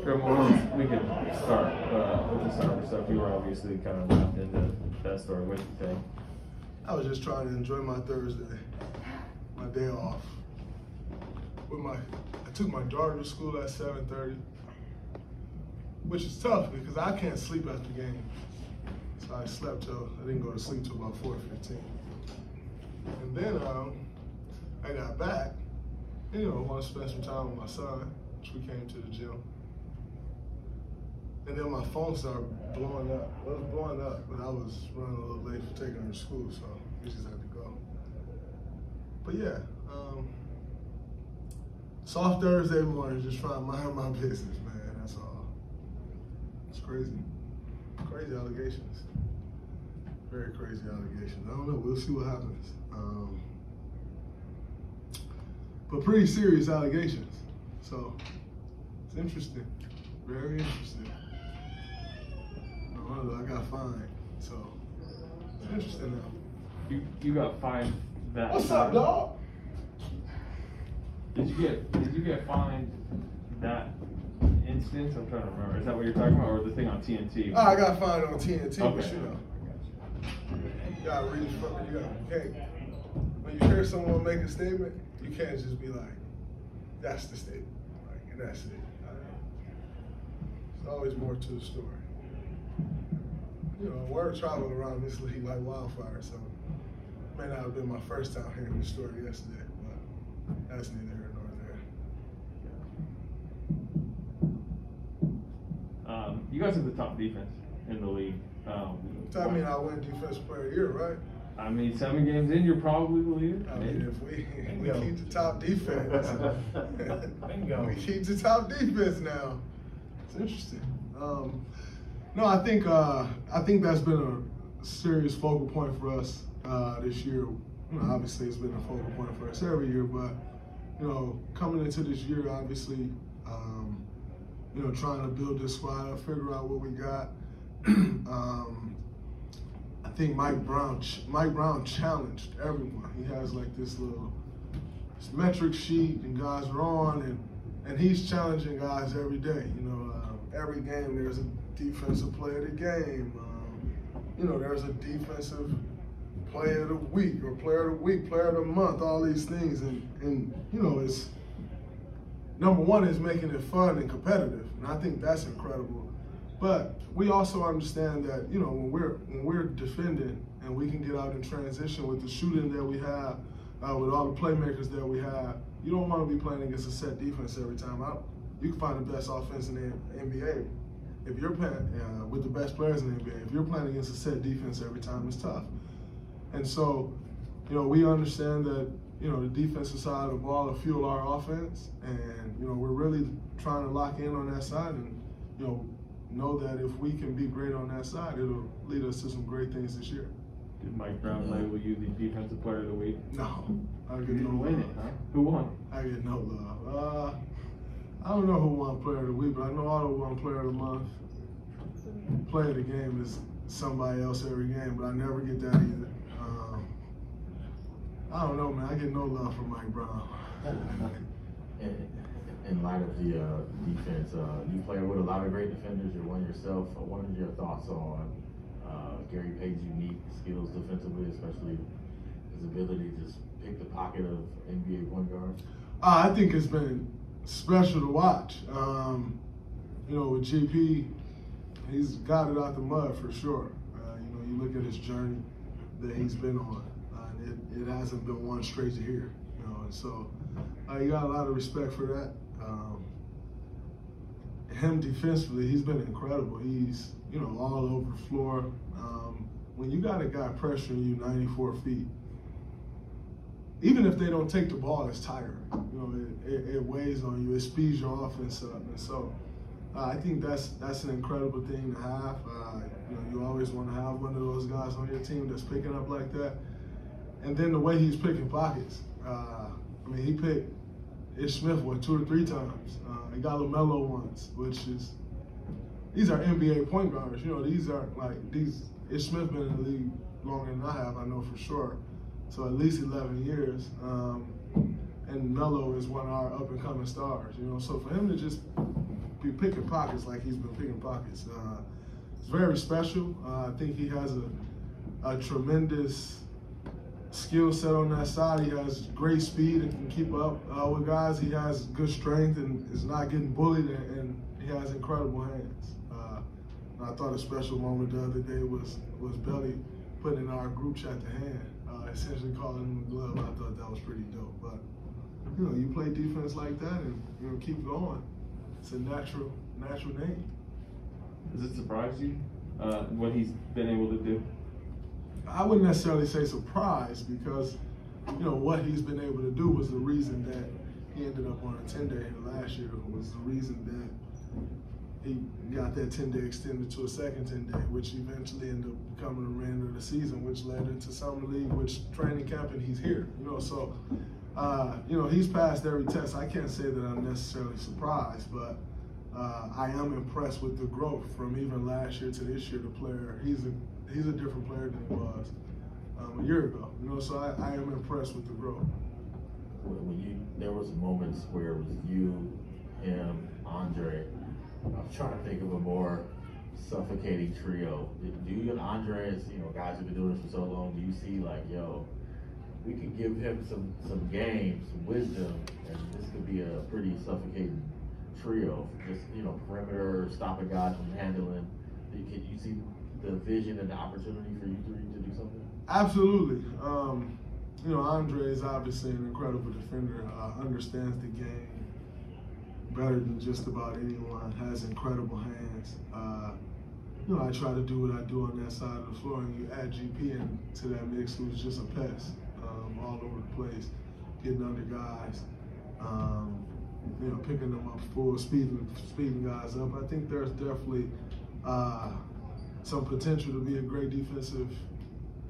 Draymond, we can start with the Sarver stuff. You were obviously kind of wrapped into that story. What do you think? I was just trying to enjoy my Thursday, my day off. I took my daughter to school at 7:30, which is tough because I can't sleep after the game. So I didn't go to sleep till about 4:15. And then I got back, and, I want to spend some time with my son, which we came to the gym. And then my phone started blowing up. Well, it was blowing up, but I was running a little late for taking her to school, so we just had to go. But yeah, soft Thursday morning, just trying to mind my business, man, that's all. It's crazy. Crazy allegations. Very crazy allegations. I don't know, we'll see what happens. But pretty serious allegations. So, it's interesting. Very interesting. I got fined, so it's interesting now. You got fined that. What's up, dog? Did you get fined that instance? I'm trying to remember. Is that what you're talking about, or the thing on TNT? Oh, I got fined on TNT, okay. But you gotta read it. When you hear someone make a statement, you can't just be like, "That's the statement," and that's it. There's always more to the story. Word traveled around this league like wildfire, so it may not have been my first time hearing the story yesterday, but that's neither here nor there. You guys are the top defense in the league. I mean, I win Defensive Player of the Year, right? I mean, 7 games in, you're probably the leader. I mean, if we keep the top defense, Bingo. We keep the top defense now. It's interesting. No, I think that's been a serious focal point for us this year. Obviously it's been a focal point for us every year, but coming into this year, obviously, trying to build this squad up, figure out what we got. I think Mike Brown challenged everyone. He has like this little metric sheet, and guys are on, and he's challenging guys every day. Every game there's a defensive player of the game. There's a defensive player of the week, or player of the week, player of the month, all these things. And it's, number one is making it fun and competitive. And I think that's incredible. But we also understand that, when we're defending and we can get out in transition with the shooting that we have, with all the playmakers that we have, you don't want to be playing against a set defense every time out. You can find the best offense in the NBA. If you're playing with the best players in the NBA, if you're playing against a set defense every time, it's tough. And so, we understand that, the defensive side of the ball will fuel our offense, and, we're really trying to lock in on that side and, know that if we can be great on that side, it'll lead us to some great things this year. Did Mike Brown label you the defensive player of the week? No. I get no win it, huh? Who won? I get no love. I don't know who won player of the week, but I know Otto won player of the month. Player of the game is somebody else every game, but I never get that either. I don't know, man. I get no love from Mike Brown. In light of the defense, you play with a lot of great defenders. You're one yourself. What are your thoughts on Gary Payton's unique skills defensively, especially his ability to just pick the pocket of NBA point guards? I think it's been special to watch. With GP, he's got it out the mud for sure. You look at his journey that he's been on, it hasn't been one straight to here. And so you got a lot of respect for that. Him defensively, he's been incredible. He's all over the floor. When you got a guy pressuring you 94 feet, even if they don't take the ball, it's tiring. It weighs on you. It speeds your offense up, and so I think that's an incredible thing to have. You always want to have one of those guys on your team that's picking up like that. And then the way he's picking pockets. He picked Ish Smith 2 or 3 times. He got LaMelo once, these are NBA point guards. These aren't like these. Ish Smith been in the league longer than I have, I know for sure. So at least 11 years. And Melo is one of our up-and-coming stars. So for him to just be picking pockets like he's been picking pockets. It's very special. I think he has a tremendous skill set on that side. He has great speed and can keep up with guys. He has good strength and is not getting bullied, and he has incredible hands. I thought a special moment the other day was Belly putting in our group chat the hand, essentially calling him a glove. I thought that was pretty dope. But you play defense like that and keep going. It's a natural name. Does it surprise you what he's been able to do? I wouldn't necessarily say surprise, because what he's been able to do was the reason that he ended up on a 10-day last year, was the reason that he got that 10-day extended to a second 10-day, which eventually ended up becoming the remainder of the season, which led into summer league, which training camp, and he's here. So he's passed every test. I can't say that I'm necessarily surprised, but I am impressed with the growth from even last year to this year. The player, he's a different player than he was a year ago. So I am impressed with the growth. There was moments where it was you, him, Andre. I'm trying to think of a more suffocating trio. Do you and Andre, as guys who've been doing this for so long, do you see like, we could give him some game, some wisdom, and this could be a pretty suffocating trio? Just perimeter, stopping guys from handling. Can you see the vision and the opportunity for you three to do something? Absolutely. Andre is obviously an incredible defender, understands the game better than just about anyone, has incredible hands. I try to do what I do on that side of the floor, and you add GP into that mix, who's just a pest all over the place, getting under guys, picking them up full, speeding guys up. I think there's definitely some potential to be a great defensive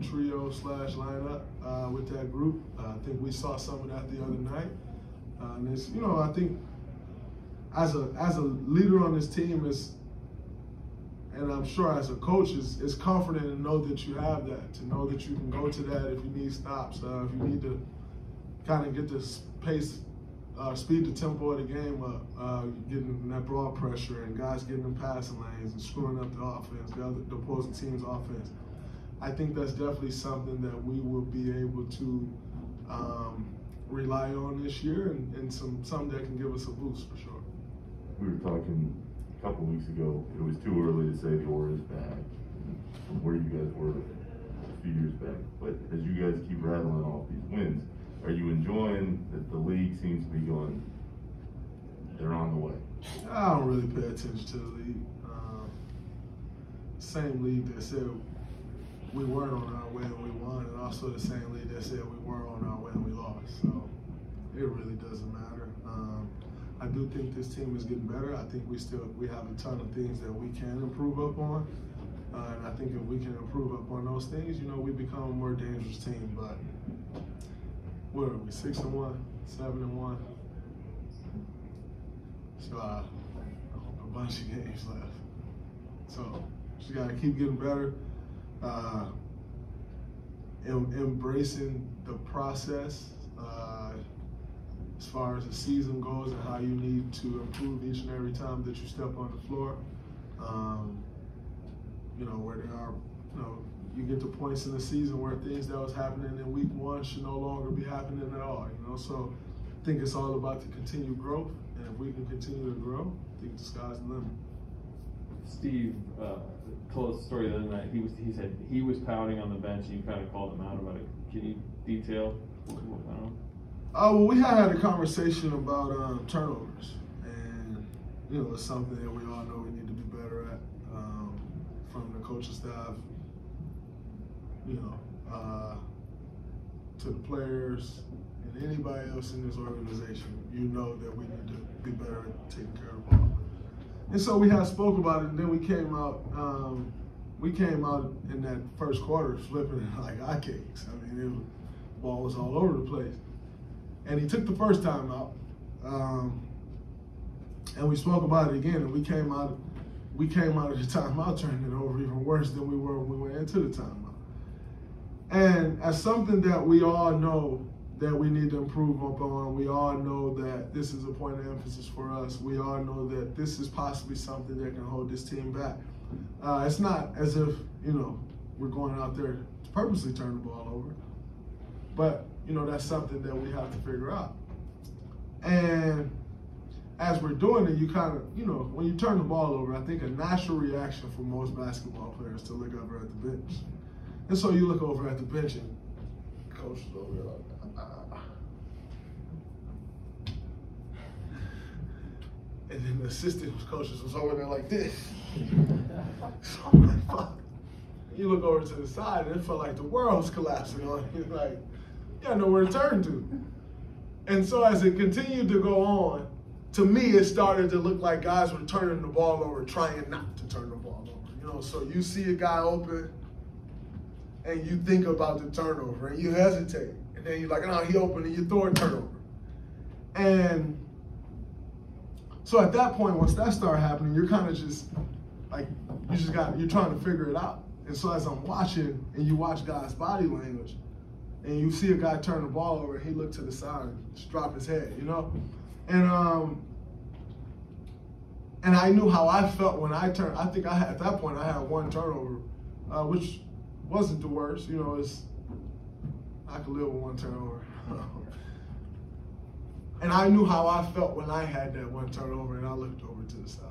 trio / lineup with that group. I think we saw some of that the other night. And it's, I think as a leader on this team and I'm sure as a coach, it's comforting to know that you have that, to know that you can go to that if you need stops, if you need to kind of get this pace, speed the tempo of the game up, getting that broad pressure and guys getting in passing lanes and screwing up the offense, the opposing team's offense. I think that's definitely something that we will be able to rely on this year, and some that can give us a boost for sure. We were talking a couple weeks ago, it was too early to say the Warriors back from where you guys were a few years back. But as you guys keep rattling off these wins, are you enjoying that the league seems to be going, they're on the way? I don't really pay attention to the league. Same league that said we weren't on our way and we won, and also the same league that said we weren't on our way and we lost. So it really doesn't matter. I do think this team is getting better. I think we have a ton of things that we can improve upon. And I think if we can improve upon those things, we become a more dangerous team. But what are we, 6-1, 7-1? So a bunch of games left. So just gotta keep getting better. Embracing the process as far as the season goes and how you need to improve each and every time that you step on the floor. Where there are, you get to points in the season where things that was happening in week 1 should no longer be happening at all. So I think it's all about the continued growth, and if we can continue to grow, I think the sky's the limit. Steve told us a story the other night. He said he was pouting on the bench, and you kind of called him out about it. Can you detail? Well, we had a conversation about turnovers, and it's something that we all know we need to be better at from the coaching staff, to the players and anybody else in this organization. That we need to be better at taking care of the ball. And so we had spoke about it, and then we came out in that first quarter flipping it like hotcakes. The ball was all over the place. And he took the first time out, and we spoke about it again, and we came out of the timeout turning it over even worse than we were when we went into the timeout. And as something that we all know that we need to improve upon. We all know that this is a point of emphasis for us. We all know that this is possibly something that can hold this team back. It's not as if, we're going out there to purposely turn the ball over, but, that's something that we have to figure out. And as we're doing it, you kind of, when you turn the ball over, I think a natural reaction for most basketball players to look over at the bench. And so you look over at the bench and coach is over there like, and then the assistant coaches was over there like this. So I'm like, fuck. You look over to the side and it felt like the world was collapsing on you. Like, you got nowhere to turn to. And so as it continued to go on, to me, it started to look like guys were turning the ball over, trying not to turn the ball over. So you see a guy open, and you think about the turnover, and you hesitate. And then you're like, no, he opened, and you throw a turnover. And so at that point, once that started happening, you're kind of just, like, you're trying to figure it out. And so as I'm watching, and you watch guys' body language, and you see a guy turn the ball over, and he looked to the side and just drop his head, And I knew how I felt when I turned. I think at that point I had one turnover, which wasn't the worst. I could live with one turnover. And I knew how I felt when I had that one turnover, and I looked over to the side.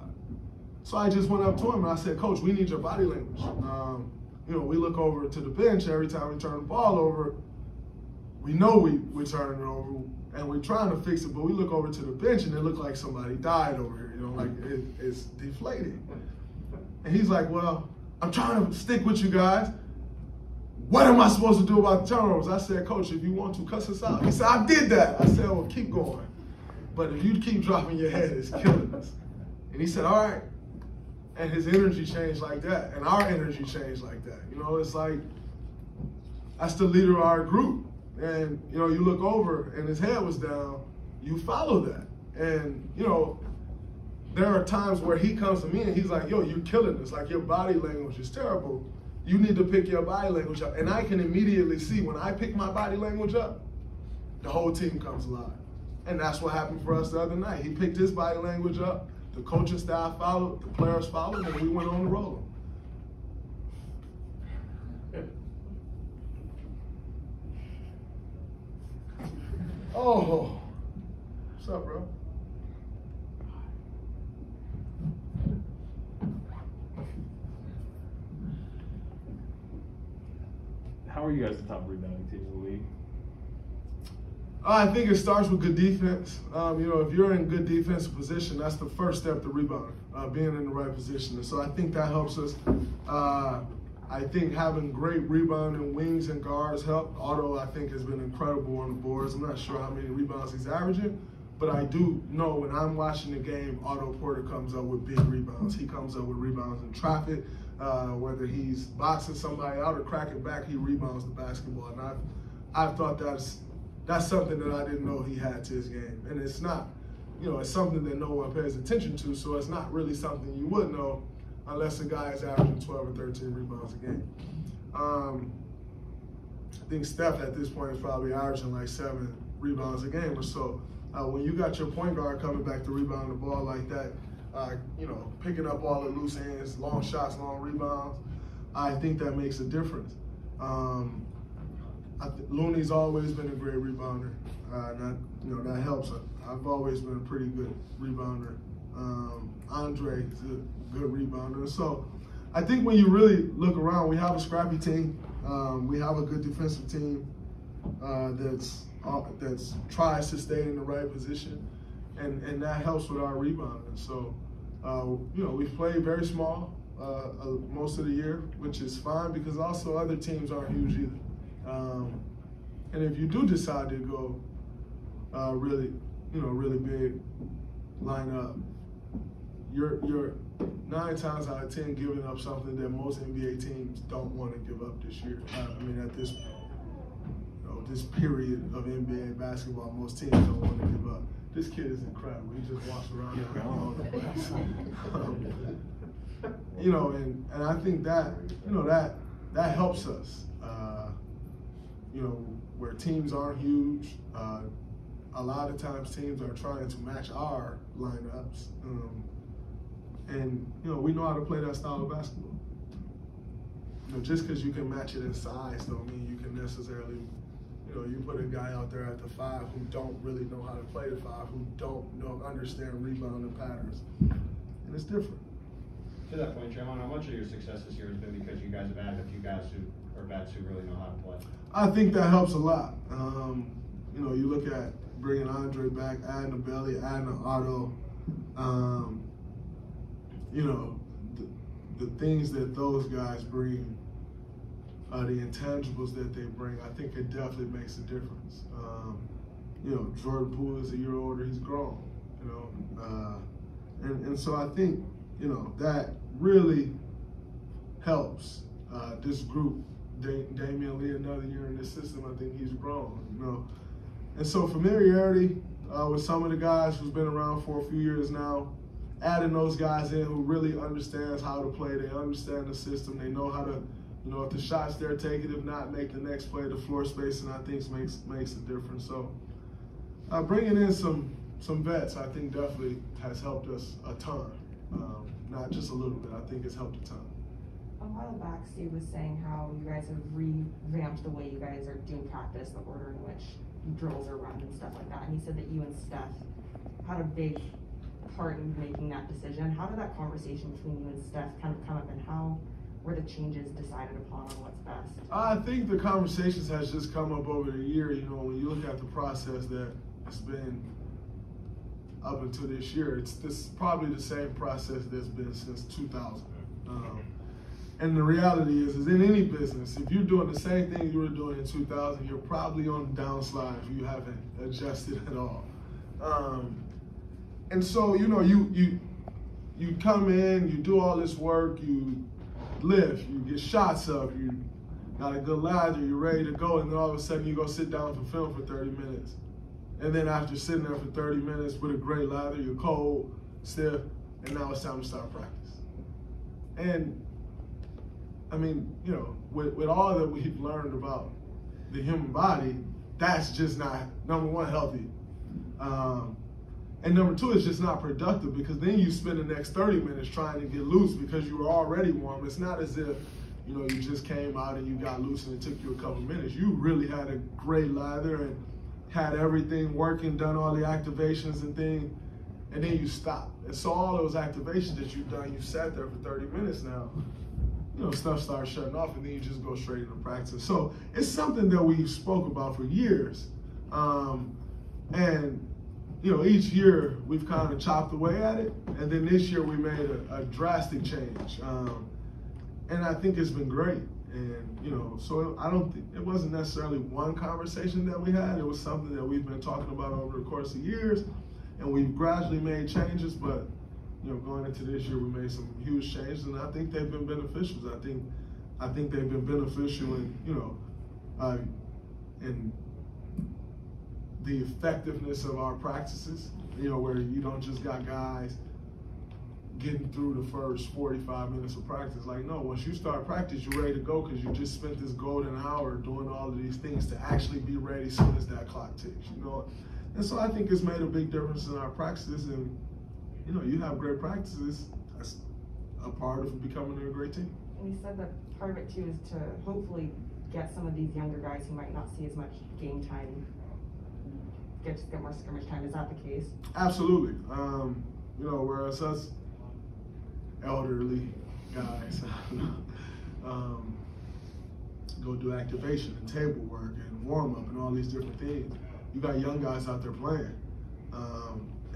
So I just went up to him and I said, Coach, we need your body language. We look over to the bench every time we turn the ball over. We know we're turning it over, and we're trying to fix it, but we look over to the bench and it looked like somebody died over here, like it's deflating. And he's like, well, I'm trying to stick with you guys. What am I supposed to do about the turnovers? I said, Coach, if you want to cuss us out. He said, I did that. I said, well, keep going. But if you keep dropping your head, it's killing us. And he said, all right. And his energy changed like that, and our energy changed like that. It's like, that's the leader of our group. And, you look over and his head was down, you follow that. And, there are times where he comes to me and he's like, yo, you're killing us. Like, your body language is terrible. You need to pick your body language up. And I can immediately see when I pick my body language up, the whole team comes alive. And that's what happened for us the other night. He picked his body language up, the coaching staff followed, the players followed, and we went on the road. Oh, what's up, bro? How are you guys the top rebounding team in the league? I think it starts with good defense. If you're in good defensive position, that's the first step to rebounding, being in the right position. And so I think that helps us. I think having great rebounding wings and guards help. Otto, I think, has been incredible on the boards. I'm not sure how many rebounds he's averaging, but I do know when I'm watching the game, Otto Porter comes up with big rebounds. He comes up with rebounds in traffic. Whether he's boxing somebody out or cracking back, he rebounds the basketball. And I've thought that's something that I didn't know he had to his game. And it's not, it's something that no one pays attention to, so it's not really something you would know unless a guy is averaging 12 or 13 rebounds a game. I think Steph at this point is probably averaging like 7 rebounds a game or so. When you got your point guard coming back to rebound the ball like that, picking up all the loose ends, long shots, long rebounds, I think that makes a difference. Looney's always been a great rebounder. That helps. I've always been a pretty good rebounder. Andre is a good rebounder. So I think when you really look around, we have a scrappy team. We have a good defensive team that's tries to stay in the right position, and that helps with our rebounding. So we've played very small most of the year, which is fine because also other teams aren't huge either. And if you do decide to go really big lineup, you're 9 times out of 10 giving up something that most NBA teams don't want to give up this year. At this period of NBA basketball, most teams don't want to give up. This kid is incredible. He just walks around all over the place. And I think that that helps us. you know, where teams aren't huge. A lot of times teams are trying to match our lineups. And, you know, we know how to play that style of basketball. You know, just because you can match it in size don't mean you can necessarily, you know, you put a guy out there at the 5 who don't really know how to play the 5, who don't understand rebounding patterns. And it's different. To that point, Draymond, how much of your success this year has been because you guys have added a few guys who are vets who really know how to play? I think that helps a lot. You know, you look at bringing Andre back, adding a Belly, adding an Otto. You know, the things that those guys bring, the intangibles that they bring, I think it definitely makes a difference. You know, Jordan Poole is a year older, he's grown, you know. And so I think, you know, that really helps this group. Damian Lee, another year in this system, I think he's grown, you know. And so familiarity with some of the guys who's been around for a few years now, adding those guys in who really understands how to play, they understand the system, they know how to, you know, if the shots they're taking, if not, make the next play, the floor spacing, I think makes a difference. So bringing in some vets, I think definitely has helped us a ton. Not just a little bit, I think it's helped a ton. A while back, Steve was saying how you guys have revamped the way you guys are doing practice, the order in which drills are run and stuff like that. And he said that you and Steph had a big part in making that decision. How did that conversation between you and Steph kind of come up, and how were the changes decided upon on what's best? I think the conversations has just come up over the year. You know, when you look at the process that it's been up until this year, it's probably the same process that's been since 2000. And the reality is in any business, if you're doing the same thing you were doing in 2000, you're probably on the downslide if you haven't adjusted at all. And so, you know, you come in, you do all this work, you lift, you get shots up, you got a good lather, you're ready to go, and then all of a sudden you go sit down for film for 30 minutes. And then after sitting there for 30 minutes with a great lather, you're cold, stiff, and now it's time to start practice. And I mean, you know, with all that we've learned about the human body, that's just not, number one, healthy. And number two, it's just not productive, because then you spend the next 30 minutes trying to get loose because you were already warm. It's not as if, you know, you just came out and you got loose and it took you a couple minutes. You really had a great lather and had everything working, done all the activations and things, and then you stop. And so all those activations that you've done, you sat there for 30 minutes now, you know, stuff starts shutting off, and then you just go straight into practice. So it's something that we spoke about for years. And, you know, each year we've kind of chopped away at it, and then this year we made a drastic change. And I think it's been great. And, you know, so I don't think, it wasn't necessarily one conversation that we had. It was something that we've been talking about over the course of years, and we've gradually made changes, but, you know, going into this year, we made some huge changes, and I think they've been beneficial. I think they've been beneficial in, you know, in the effectiveness of our practices, you know, where you don't just got guys getting through the first 45 minutes of practice. Like, no, once you start practice, you're ready to go because you just spent this golden hour doing all of these things to actually be ready as soon as that clock ticks, you know? And so I think it's made a big difference in our practices, and, you know, you have great practices, that's a part of becoming a great team. And you said that part of it too is to hopefully get some of these younger guys who might not see as much game time, get more scrimmage time. Is that the case? Absolutely. You know, whereas us elderly guys go do activation and table work and warm up and all these different things, you got young guys out there playing.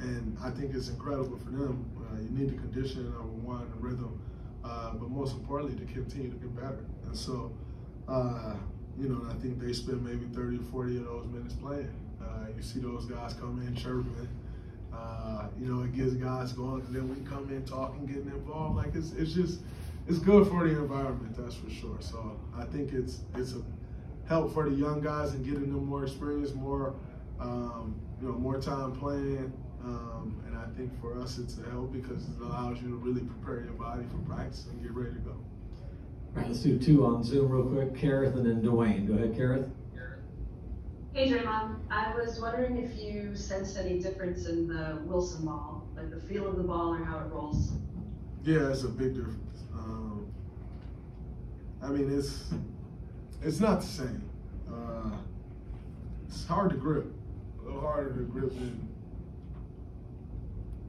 And I think it's incredible for them. You need the conditioning, number one, the rhythm, but most importantly, to continue to get better. And so, you know, I think they spend maybe 30 or 40 of those minutes playing. You see those guys come in chirping. You know, it gets guys going, and then we come in talking, getting involved. Like, it's good for the environment, that's for sure. So I think it's a help for the young guys and getting them more experience, more you know, more time playing. And I think for us it's a help because it allows you to really prepare your body for practice and get ready to go. All right, let's do two on Zoom real quick. Kerr and then Dwayne. Go ahead, Kerr. Hey Draymond, I was wondering if you sensed any difference in the Wilson ball, like the feel of the ball or how it rolls. Yeah, it's a big difference. I mean, it's not the same. It's hard to grip, a little harder to grip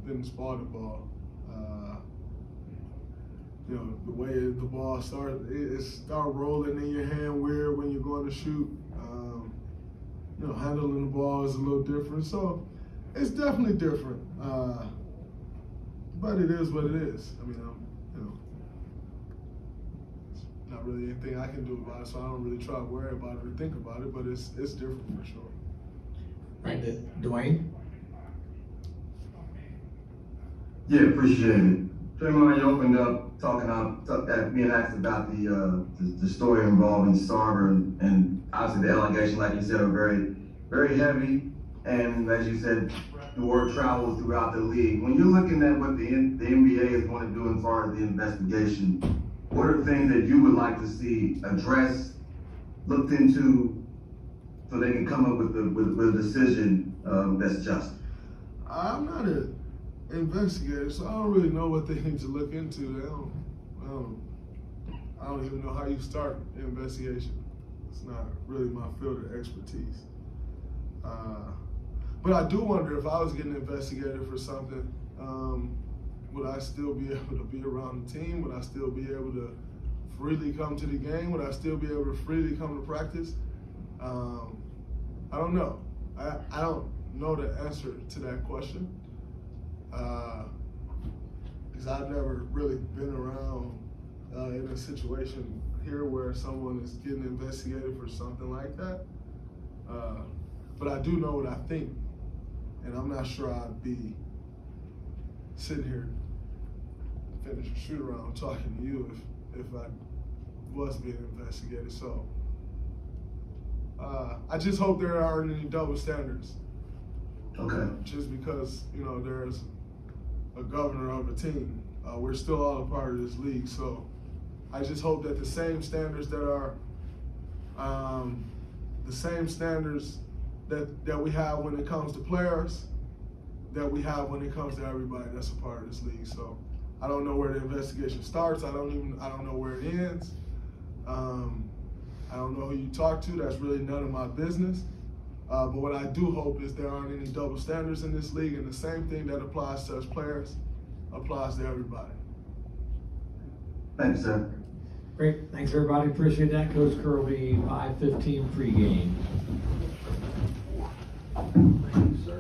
than spotted ball. You know, the way the ball starts, it start rolling in your hand weird when you're going to shoot. You know, handling the ball is a little different, so it's definitely different. But it is what it is. I mean, you know, it's not really anything I can do about it, so I don't really try to worry about it or think about it. But it's different for sure. Right, Dwayne. Yeah, appreciate it. Draymond, you opened up being asked about the story involving Sarver, and obviously the allegations, like you said, are very, very heavy. And as you said, the word travels throughout the league. When you're looking at what the NBA is going to do as far as the investigation, what are things that you would like to see addressed, looked into, so they can come up with a decision that's just? I'm not an investigator, so I don't really know what they need to look into. I don't even know how you start an investigation. It's not really my field of expertise. But I do wonder, if I was getting investigated for something, would I still be able to be around the team? Would I still be able to freely come to the game? Would I still be able to freely come to practice? I don't know. I don't know the answer to that question. Because I've never really been around in a situation here where someone is getting investigated for something like that. But I do know what I think, and I'm not sure I'd be sitting here finish a shoot around talking to you if I was being investigated. So I just hope there aren't any double standards. Okay. Just because, you know, there's a governor of a team, we're still all a part of this league. So I just hope that the same standards that are the same standards that we have when it comes to players, that we have when it comes to everybody that's a part of this league. So I don't know where the investigation starts. I don't know where it ends. I don't know who you talk to. That's really none of my business. But what I do hope is there aren't any double standards in this league, and the same thing that applies to us players applies to everybody. Thanks, sir. Great, thanks everybody, appreciate that. Coach Kerr will be 5:15 pregame. Thank you, sir.